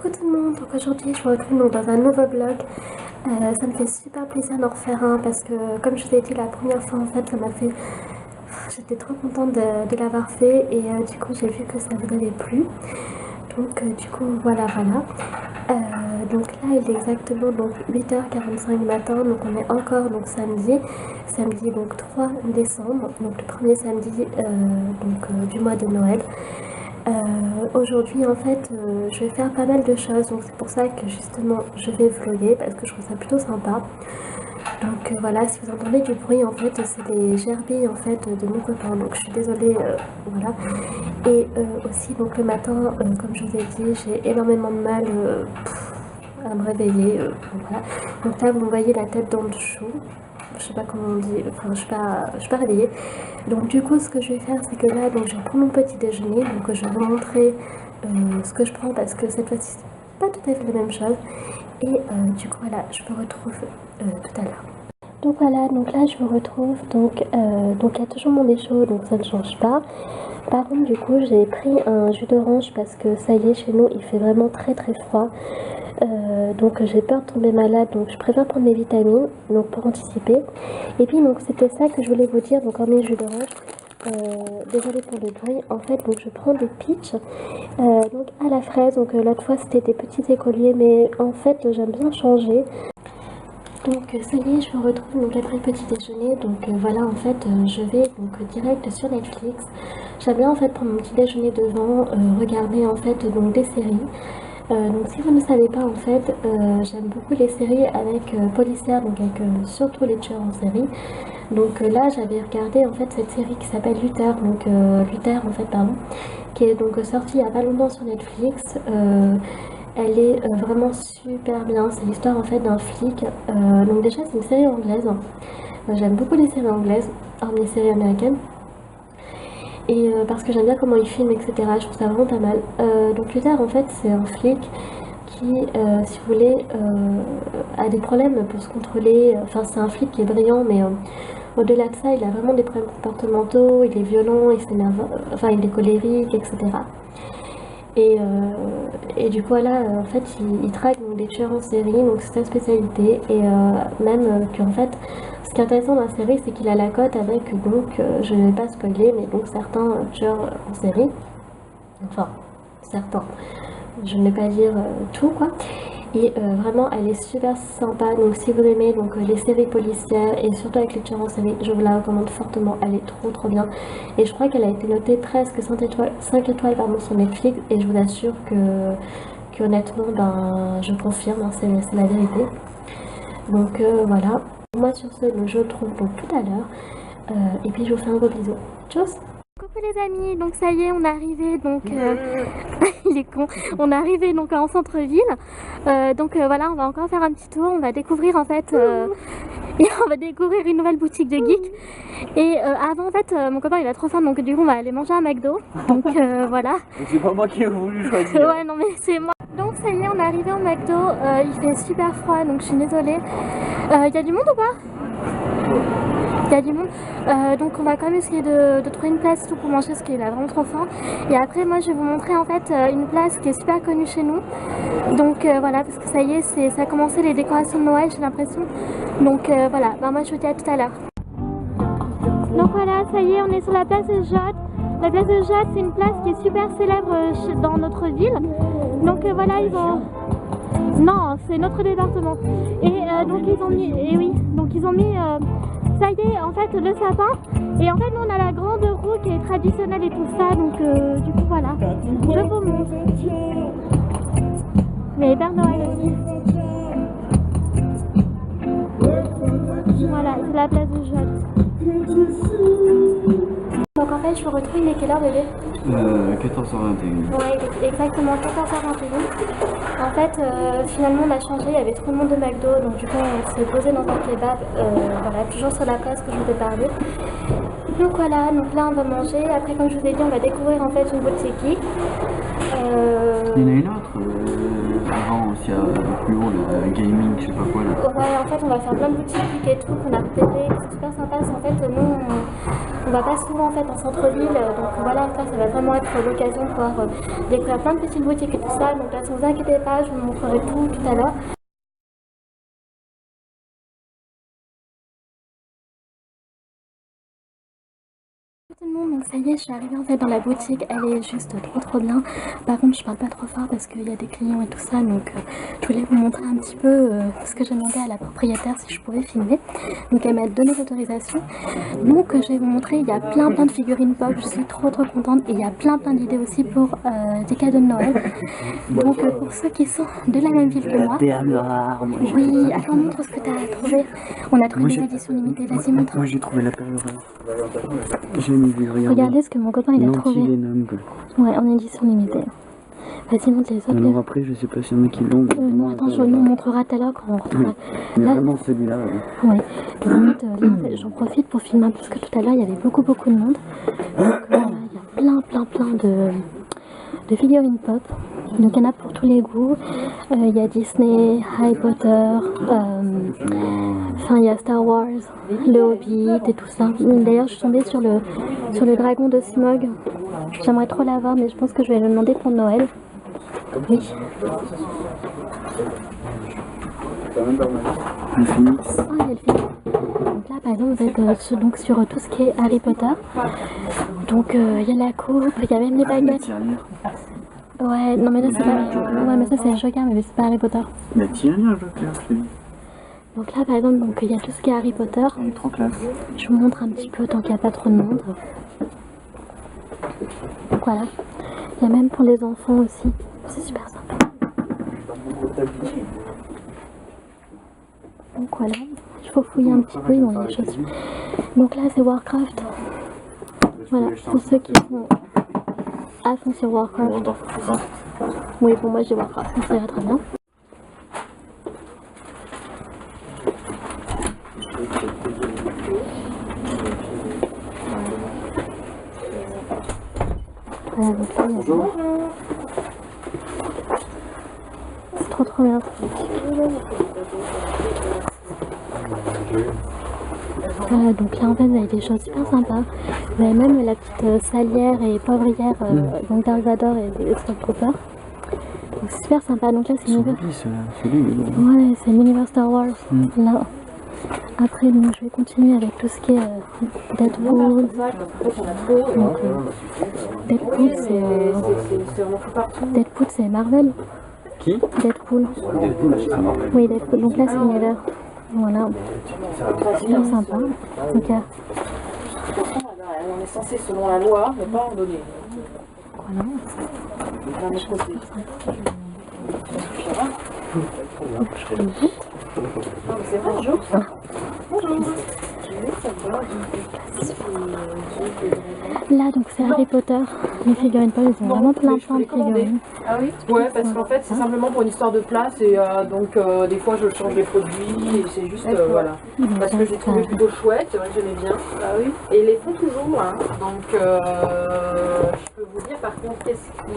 Coucou tout le monde, donc aujourd'hui je vous retrouve donc dans un nouveau vlog. Ça me fait super plaisir d'en refaire un parce que comme je vous ai dit la première fois en fait ça m'a fait... J'étais trop contente de l'avoir fait et du coup j'ai vu que ça vous avait plu. Donc du coup voilà. Donc là il est exactement donc 8h45 du matin, donc on est encore donc samedi donc 3 décembre, donc le premier samedi du mois de Noël. Aujourd'hui en fait je vais faire pas mal de choses, donc c'est pour ça que justement je vais vlogger parce que je trouve ça plutôt sympa. Donc voilà, si vous entendez du bruit en fait c'est les gerbilles en fait de mon copain, donc je suis désolée, voilà. Et aussi donc le matin comme je vous ai dit j'ai énormément de mal à me réveiller, voilà. Donc là vous me voyez la tête dans le chou, je sais pas comment on dit, enfin je suis pas réveillée. Donc du coup ce que je vais faire c'est que là donc je vais prendre mon petit déjeuner, donc je vais vous montrer ce que je prends parce que cette fois-ci c'est pas tout à fait la même chose. Et du coup voilà, je vous retrouve tout à l'heure. Donc voilà, donc là je vous retrouve, donc il y a toujours mon nez chaud, donc ça ne change pas. Par contre du coup j'ai pris un jus d'orange parce que ça y est, chez nous il fait vraiment très froid. Donc j'ai peur de tomber malade, donc je préfère prendre mes vitamines donc pour anticiper. Et puis donc c'était ça que je voulais vous dire, donc en mes jus d'orange, désolée pour le bruit, en fait donc je prends des peach donc à la fraise, donc l'autre fois c'était des petits écoliers mais en fait j'aime bien changer. Donc ça y est, je me retrouve donc après le petit déjeuner, donc voilà en fait je vais donc direct sur Netflix. J'aime bien en fait prendre mon petit déjeuner devant, regarder en fait donc des séries. Donc si vous ne savez pas en fait, j'aime beaucoup les séries avec policières, donc avec surtout les tueurs en série. Donc là j'avais regardé en fait cette série qui s'appelle Luther, donc Luther en fait pardon, qui est donc sortie il y a pas longtemps sur Netflix. Elle est vraiment super bien, c'est l'histoire en fait d'un flic. Donc déjà c'est une série anglaise, j'aime beaucoup les séries anglaises, hormis les séries américaines. Et parce que j'aime bien comment il filme, etc. Je trouve ça vraiment pas mal. Donc Luther en fait c'est un flic qui, si vous voulez, a des problèmes pour se contrôler. Enfin c'est un flic qui est brillant mais au-delà de ça il a vraiment des problèmes comportementaux, il est violent, il s'énerve, enfin il est colérique, etc. Et du coup voilà, en fait il traque donc, des tueurs en série, donc c'est sa spécialité. Et même qu'en fait ce qui est intéressant dans la série c'est qu'il a la cote avec donc je ne vais pas spoiler mais donc certains tueurs en série, enfin certains, je ne vais pas dire tout quoi. Et vraiment elle est super sympa, donc si vous aimez donc les séries policières et surtout avec les tueurs en série, je vous la recommande fortement, elle est trop bien. Et je crois qu'elle a été notée presque 5 étoiles pardon, sur Netflix, et je vous assure que honnêtement ben, je confirme, hein, c'est la vérité. Donc voilà, moi sur ce je vous retrouve donc tout à l'heure, et puis je vous fais un gros bisou, tchuss. Coucou les amis, donc ça y est on est arrivé donc il est con, on est arrivé donc en centre-ville, donc voilà on va encore faire un petit tour, on va découvrir en fait on va découvrir une nouvelle boutique de geek. Et avant en fait mon copain il a trop faim, donc du coup on va aller manger à McDo, donc voilà. C'est pas moi qui ai voulu choisir. Ouais non mais c'est moi. Donc ça y est on est arrivé au McDo, il fait super froid donc je suis désolée. Il y a du monde ou pas? Il y a du monde, donc on va quand même essayer de trouver une place tout pour manger parce qu'il a vraiment trop faim. Et après moi je vais vous montrer en fait une place qui est super connue chez nous. Donc voilà, parce que ça y est, ça a commencé les décorations de Noël j'ai l'impression. Donc voilà, bah, moi je vous dis à tout à l'heure. Donc voilà, ça y est, on est sur la place de Jode. La place de Jode c'est une place qui est super célèbre dans notre ville. Donc voilà, ils ont... Non, c'est notre département. Et donc ils ont mis... Et oui, donc ils ont mis... ça y est, en fait, le sapin. Et en fait, nous, on a la grande roue qui est traditionnelle et tout ça. Donc, du coup, voilà. Je vous montre. Mais Père Noël aussi. Voilà, c'est la place de Jode. Donc, en fait, je vous retrouve. Il est quelle heure, bébé? 14h21. Ouais, exactement 14h21. En fait, finalement, on a changé. Il y avait trop de monde de McDo. Donc, du coup, on s'est posé dans un kebab. Voilà, toujours sur la place que je vous ai parlé. Donc voilà, donc là on va manger. Après, comme je vous ai dit, on va découvrir en fait une boutique geek. Il y en a une autre avant aussi, plus haut, le gaming, je sais pas quoi là. Ouais, en fait on va faire plein de boutiques geek et tout qu'on a repéré, c'est super sympa. En fait nous On va pas souvent en fait en centre-ville, donc voilà, ça va vraiment être l'occasion de pouvoir découvrir plein de petites boutiques et tout ça. Donc là, ne vous inquiétez pas, je vous montrerai tout à l'heure. Tout le monde, donc ça y est, je suis arrivée en fait dans la boutique, elle est juste trop bien. Par contre, je parle pas trop fort parce qu'il y a des clients et tout ça, donc je voulais vous montrer un petit peu ce que j'ai demandé à la propriétaire si je pouvais filmer. Donc elle m'a donné l'autorisation. Donc je vais vous montrer, il y a plein de figurines pop, je suis trop contente et il y a plein d'idées aussi pour des cadeaux de Noël. Donc pour ceux qui sont de la même ville que moi. Oui, alors montre ce que tu as trouvé. On a trouvé des éditions limitées, vas-y montre. Moi j'ai trouvé la perle rare. Regardez ce que mon copain il a trouvé. Ouais, en édition limitée. Vas-y, montre les autres. Alors après, je sais pas s'il y en a qui l'ont. Non, attends, je nous montrera tout à l'heure quand on retrouvera. Mais là, vraiment celui-là. Ouais. Limite, là, en fait, j'en profite pour filmer un peu parce que tout à l'heure il y avait beaucoup de monde. Donc voilà, il y a plein de figurines pop. Donc il y en a pour tous les goûts. Il y a Disney, Harry Potter, enfin il y a Star Wars, le Hobbit et tout ça. D'ailleurs je suis tombée sur le dragon de Smaug. J'aimerais trop l'avoir mais je pense que je vais le demander pour Noël. Oui. Le Phoenix. Ah, il y a le Phoenix. Donc là par exemple vous êtes donc sur tout ce qui est Harry Potter. Donc il y a la coupe, il y a même les baguettes. Ouais, non mais là c'est pas... Ouais mais ça c'est le Joker mais c'est pas Harry Potter. La tirelire Joker, je te dis. Donc là par exemple donc il y a tout ce qui est Harry Potter. Elle est trop classe. Je vous montre un petit peu tant qu'il n'y a pas trop de monde. Donc voilà. Il y a même pour les enfants aussi. C'est super sympa. Donc voilà. Il faut fouiller un petit peu, ils ont les choses. Donc là c'est Warcraft. Voilà, pour ceux qui sont à fond sur Warcraft. Oui, pour moi j'ai Warcraft, ça ira très bien. Voilà, donc là, c'est trop bien. Voilà, donc là en fait vous avez des choses super sympas. Vous avez même la petite salière et poivrière donc Dark Vador et Stormtrooper. Donc c'est super sympa. Donc là c'est une ouais, c'est l'univers Star Wars. Là. Après donc, je vais continuer avec tout ce qui est Deadpool. Donc, Deadpool c'est Marvel. Qui? Deadpool. Oui Deadpool. Donc là c'est l'univers. Voilà. Super sympa. Donc on est censé selon la loi ne pas en donner. voilà. C'est vrai, bonjour. Bonjour. Là donc c'est Harry Potter, les figurines pop, ils ont vraiment plein de figurines. Ah oui? Ouais, parce qu'en fait c'est simplement pour une histoire de place et donc des fois je change les produits et c'est juste voilà. Parce que j'ai trouvé plutôt chouette, c'est vrai que j'aimais bien. Ah oui? Et ils les font toujours, hein. Donc je peux vous dire par contre qu'est-ce qui...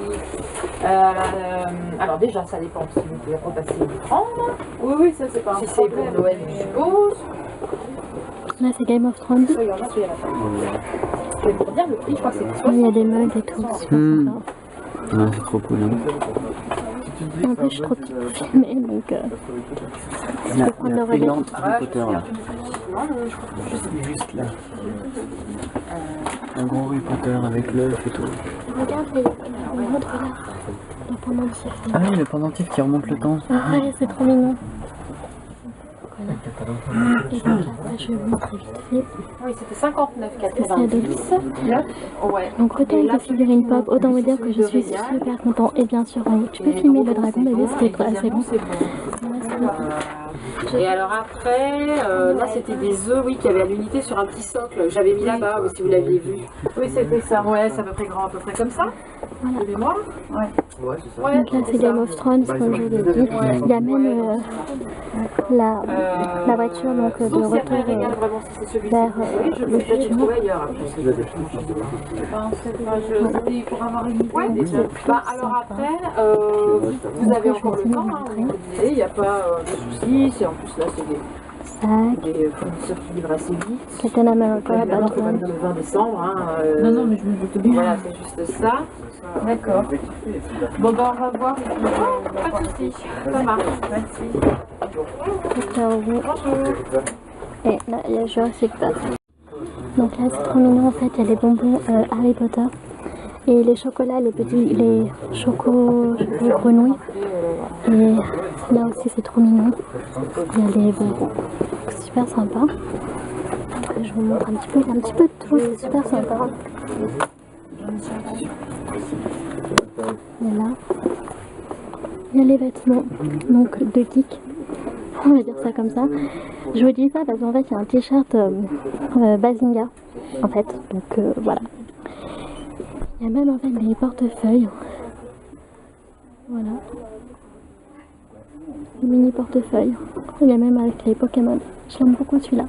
alors déjà ça dépend si vous pouvez repasser et les prendre. Oui, oui, ça c'est pas un problème. Si c'est pour Noël, je suppose. Là c'est Game of Thrones. Je vais vous dire le prix, je crois que c'est 60. Il y a des mugs et tout, super sympa. Ouais, c'est trop cool. En plus je suis trop petite pour filmer donc je peux prendre le relais. Harry Potter là. Juste là. Un gros Harry Potter avec l'œuf et tout. Regarde, il montre là, le pendentif. Ah oui, le pendentif qui remonte le temps. Ouais, c'est trop mignon. Voilà. Et donc après je vais vous montrer vite fait. Oui, c'était 59,90. Ouais. Donc autant de figurines pop, autant vous dire que je suis super content. Et bien sûr, tu peux filmer le dragon bébé, c'était assez bon. Et alors après, là c'était des œufs, oui, qui avaient à l'unité sur un petit socle. J'avais mis là-bas, si vous l'aviez vu. Oui, c'était ça. Ouais, c'est à peu près grand, à peu près comme ça. Voilà. De mémoire. Ouais. Ouais, donc là c'est Game of Thrones, comme je vous l'ai dit. Il y a même la voiture donc, de retour vers le futur. Alors après, vous avez encore le temps, il n'y a pas de soucis. En plus là c'est sac. Des fournisseurs qui livrent assez vite. Captain America, Évidemment, c'est pas Batman. le 20 décembre. Hein, Non, non, mais je me doute bien. Voilà, c'est juste ça. D'accord. Bon, bah, on va voir. Pas de soucis. Ça marche. Merci. Bonjour. Et là, il y a Jurassic Park. Donc là, c'est trop mignon en fait. Il y a les bonbons Harry Potter. Et les chocolats, les chocos grenouilles. Et là aussi, c'est trop mignon. Il y a les bonbons. Super sympa. Je vous montre un petit peu. Il y a un petit peu de tout. C'est super sympa. Et là, il y a les vêtements donc de geek. On va dire ça comme ça. Je vous dis ça parce qu'en fait, il y a un t-shirt Bazinga. En fait, donc voilà. Il y a même en fait des portefeuilles. Voilà. Des mini portefeuilles. Il y a même avec les Pokémon. J'aime beaucoup celui-là.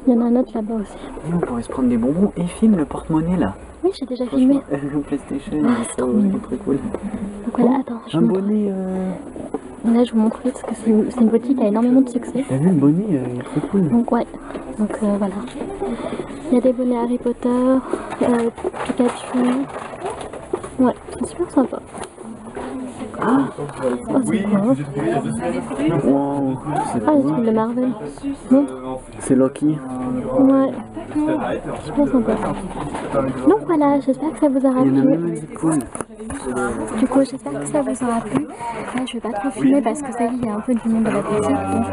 Il y en a un autre là-bas aussi. Et on pourrait se prendre des bonbons et filmer le porte-monnaie là. Oui, j'ai déjà filmé. PlayStation, c'est trop mignon. très cool. Donc voilà, attends, je Un vous montre. bonnet. Là, je vous montre vite parce que c'est une boutique qui a énormément de succès. T'as vu le bonnet, il est trop cool. Donc ouais, donc voilà. Il y a des bonnets Harry Potter, Pikachu. Ouais, c'est super sympa. Ah, Oh, c'est quoi wow, Ah, les trucs de Marvel. Non. c'est Loki. Ouais, super sympa. Donc voilà, j'espère que ça vous aura Il y en a plu. même un Deadpool. Du coup, j'espère que ça vous aura plu. Là, je vais pas trop filmer parce que ça y est, il y a un peu du monde dans la boutique. Donc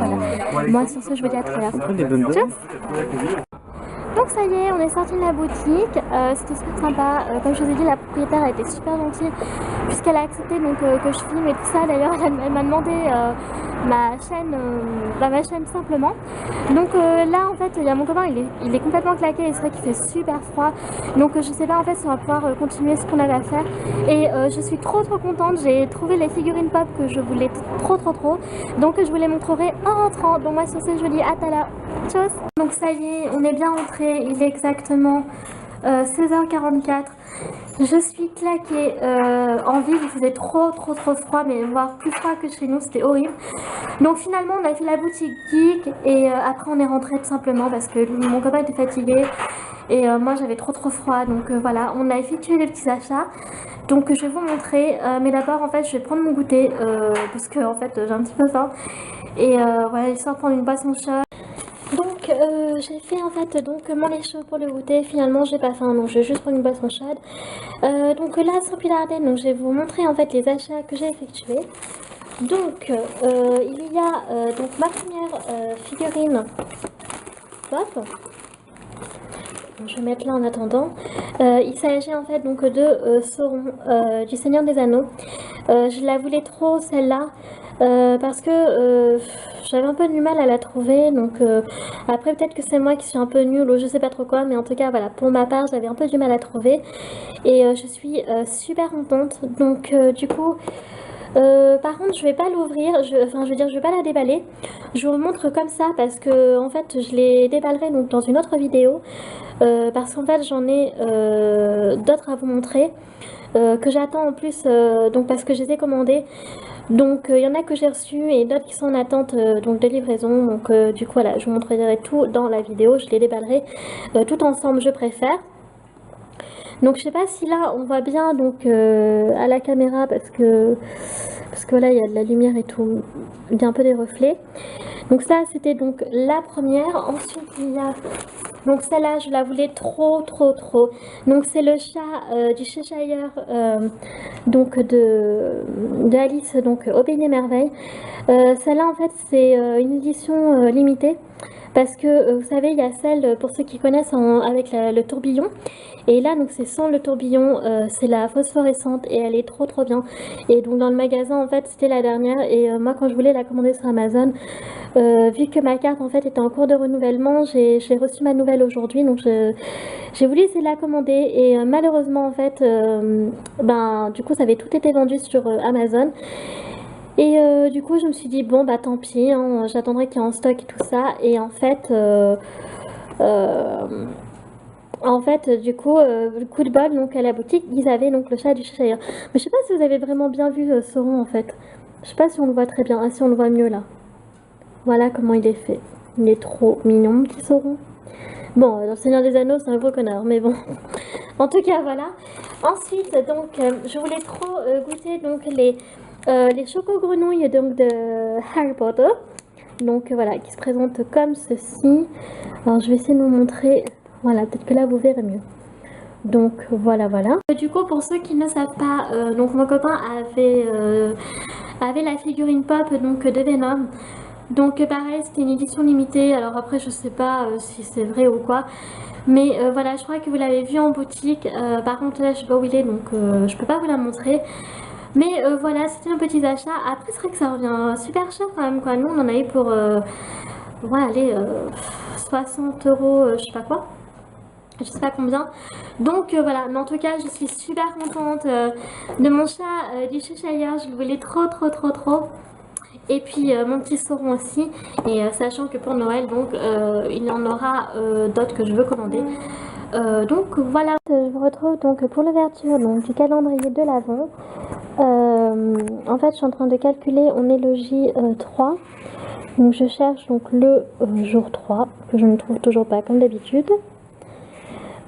voilà. Moi, sur ce, je vous dis à tout à l'heure. C'est pas des bonbons. Tchuss. Donc ça y est, on est sorti de la boutique, c'était super sympa, comme je vous ai dit la propriétaire a été super gentille puisqu'elle a accepté donc, que je filme et tout ça. D'ailleurs elle m'a demandé ma chaîne simplement. Donc là en fait il y a mon copain, il est complètement claqué et c'est vrai qu'il fait super froid, donc je sais pas en fait si on va pouvoir continuer ce qu'on avait à faire. Et je suis trop contente, j'ai trouvé les figurines pop que je voulais trop, donc je vous les montrerai en rentrant. Donc moi sur ce je vous dis à tout à l'heure, tchuss. Donc ça y est, on est bien rentré, il est exactement 16h44. Je suis claquée en ville, il faisait trop froid, mais voire plus froid que chez nous, c'était horrible. Donc finalement on a fait la boutique geek et après on est rentré tout simplement parce que mon copain était fatigué et moi j'avais trop froid. Donc voilà, on a effectué les petits achats. Donc je vais vous montrer, mais d'abord en fait je vais prendre mon goûter parce que en fait j'ai un petit peu faim. Et voilà, histoire de prendre une boisson chaude. Donc j'ai fait en fait donc mon lait chaud pour le goûter. Finalement j'ai pas faim, donc je vais juste prendre une boisson chaude. Donc là sans plus tarder, donc je vais vous montrer en fait les achats que j'ai effectués. Donc il y a donc ma première figurine pop. Je vais mettre là en attendant. Il s'agit en fait donc de Sauron du Seigneur des Anneaux. Je la voulais trop celle-là parce que j'avais un peu du mal à la trouver. Donc après peut-être que c'est moi qui suis un peu nulle ou je sais pas trop quoi, mais en tout cas voilà, pour ma part j'avais un peu du mal à trouver et je suis super contente. Donc du coup par contre je vais pas l'ouvrir, je vais pas la déballer. Je vous le montre comme ça parce que en fait je les déballerai donc dans une autre vidéo parce qu'en fait j'en ai d'autres à vous montrer que j'attends en plus donc parce que je les ai commandés. Donc il y en a que j'ai reçus et d'autres qui sont en attente donc de livraison. Donc du coup voilà, je vous montrerai tout dans la vidéo, je les déballerai tout ensemble, je préfère. Donc je sais pas si là on voit bien donc à la caméra parce que là il y a de la lumière et tout, il y a un peu des reflets. Donc ça c'était donc la première. Ensuite il y a donc celle-là, je la voulais trop. Donc c'est le chat du Cheshire donc de Alice donc au Pays des Merveilles. Celle-là en fait c'est une édition limitée. Parce que vous savez, il y a celle, pour ceux qui connaissent, avec le tourbillon. Et là, donc c'est sans le tourbillon, c'est la phosphorescente et elle est trop bien. Et donc dans le magasin, en fait, c'était la dernière. Et moi, quand je voulais la commander sur Amazon, vu que ma carte, en fait, était en cours de renouvellement, j'ai reçu ma nouvelle aujourd'hui. Donc j'ai voulu essayer de la commander. Et malheureusement, en fait, du coup, ça avait tout été vendu sur Amazon. Et du coup je me suis dit bon bah tant pis hein, j'attendrai qu'il y ait en stock et tout ça. Et en fait du coup le coup de bol donc à la boutique ils avaient donc le chat du Cheshire. Mais je sais pas si vous avez vraiment bien vu Sauron en fait. Je sais pas si on le voit très bien. Ah si, on le voit mieux là. Voilà comment il est fait. Il est trop mignon, mon petit Sauron. Bon, dans le Seigneur des Anneaux, c'est un gros connard, mais bon. En tout cas, voilà. Ensuite, donc, je voulais trop goûter donc les choco-grenouilles donc, de Harry Potter. Donc, voilà, qui se présentent comme ceci. Alors, je vais essayer de vous montrer. Voilà, peut-être que là, vous verrez mieux. Donc, voilà, voilà. Du coup, pour ceux qui ne savent pas, donc mon copain avait la figurine pop donc, de Venom. Donc pareil, c'était une édition limitée, alors après je sais pas si c'est vrai ou quoi, mais voilà, je crois que vous l'avez vu en boutique, par contre là je sais pas où il est, donc je peux pas vous la montrer, mais voilà, c'était un petit achat. Après c'est vrai que ça revient super cher quand même, quoi. Nous on en a eu pour, ouais, allez, 60 €, je sais pas quoi, je sais pas combien. Donc voilà, mais en tout cas je suis super contente de mon chat du Cheshire, je le voulais trop. Et puis mon petit Sauron aussi, et sachant que pour Noël, donc il y en aura d'autres que je veux commander. Donc voilà, je vous retrouve donc pour l'ouverture du calendrier de l'Avent. En fait, je suis en train de calculer, on est le J3, donc je cherche donc le jour 3, que je ne trouve toujours pas comme d'habitude.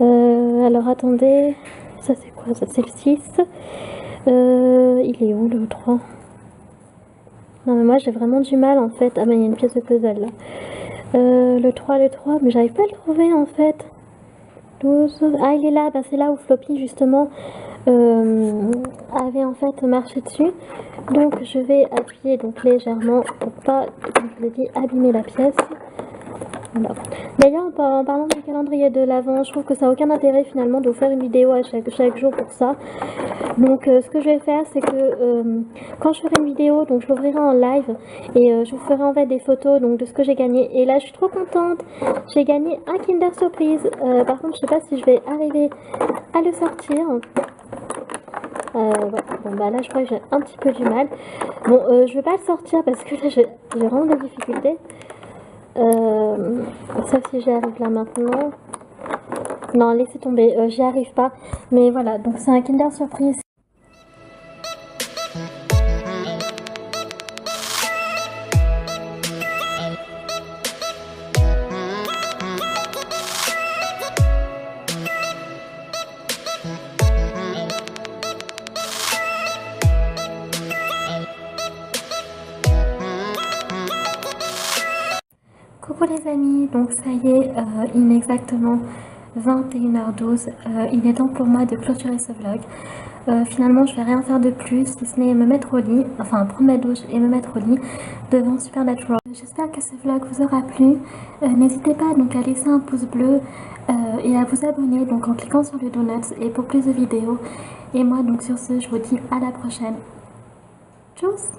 Alors attendez, ça c'est quoi? Ça c'est le 6. Il est où le 3? Non mais moi j'ai vraiment du mal en fait. Ah mais il y a une pièce de puzzle là. Le 3, mais j'arrive pas à le trouver en fait. 12. Ah il est là, c'est là où Floppy justement avait en fait marché dessus. Donc je vais appuyer donc légèrement pour pas, comme je vous l'ai dit, abîmer la pièce. Voilà. D'ailleurs en parlant du calendrier de l'Avent, je trouve que ça n'a aucun intérêt finalement de vous faire une vidéo à chaque jour pour ça. Donc ce que je vais faire, c'est que quand je ferai une vidéo, donc je l'ouvrirai en live et je vous ferai en fait des photos donc, de ce que j'ai gagné. Et là je suis trop contente, j'ai gagné un Kinder Surprise. Par contre je sais pas si je vais arriver à le sortir. Ouais. Bon bah là je crois que j'ai un petit peu du mal. Bon je vais pas le sortir parce que là j'ai vraiment des difficultés. Sauf si j'y arrive là maintenant. Non, laissez tomber, j'y arrive pas. Mais voilà, donc c'est un Kinder Surprise. Coucou les amis, donc ça y est, il est exactement 21h12, il est temps pour moi de clôturer ce vlog. Finalement je vais rien faire de plus, si ce n'est me mettre au lit, enfin prendre ma douche et me mettre au lit devant Supernatural. J'espère que ce vlog vous aura plu, n'hésitez pas donc à laisser un pouce bleu et à vous abonner donc en cliquant sur le donut et pour plus de vidéos. Et moi donc sur ce je vous dis à la prochaine. Tchuss!